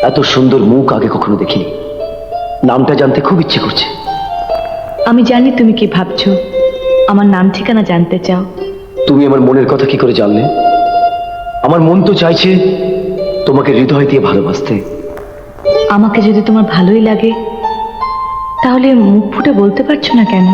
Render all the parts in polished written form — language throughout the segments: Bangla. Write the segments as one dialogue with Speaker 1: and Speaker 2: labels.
Speaker 1: এত সুন্দর মুখ আগে কখনো দেখিনি। নামটা জানতে খুব ইচ্ছে করছে।
Speaker 2: আমি জানি তুমি কি ভাবছো, আমার নাম ঠিকানা জানতে চাও।
Speaker 1: তুমি আমার মনের কথা কি করে জানলে? আমার মন তো চাইছে তোমাকে হৃদয় দিয়ে ভালোবাসতে।
Speaker 2: আমাকে যদি তোমার ভালোই লাগে তাহলে মুখ ফুটে বলতে পারছো না কেন?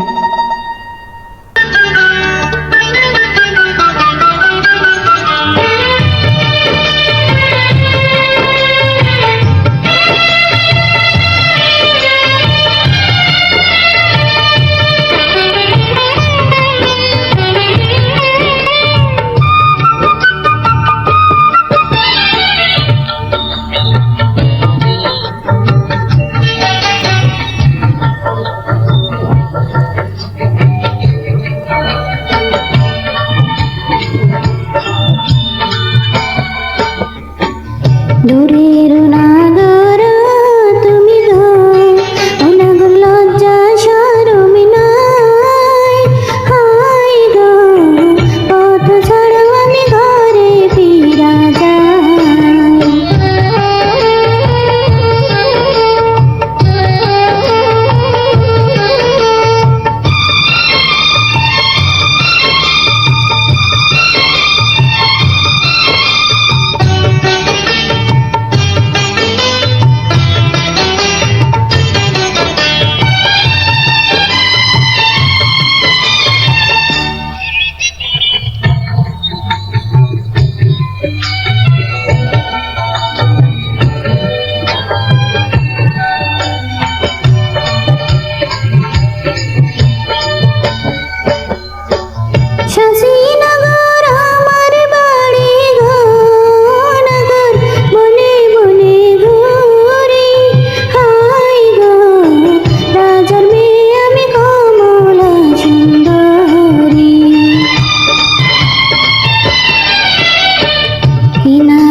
Speaker 3: দূরের নাগর তুমি গো, অনাগর লজ্জা শরম নাই। হাই গো, পথ ছাড়ো আমি ঘরে ফিরা যাই। শাসিনগর আমার বাড়ি গো, নগর বনে বনে ঘুরি। হাই গো, রাজার মেয়ে আমি কমলা সুন্দরী। কিনা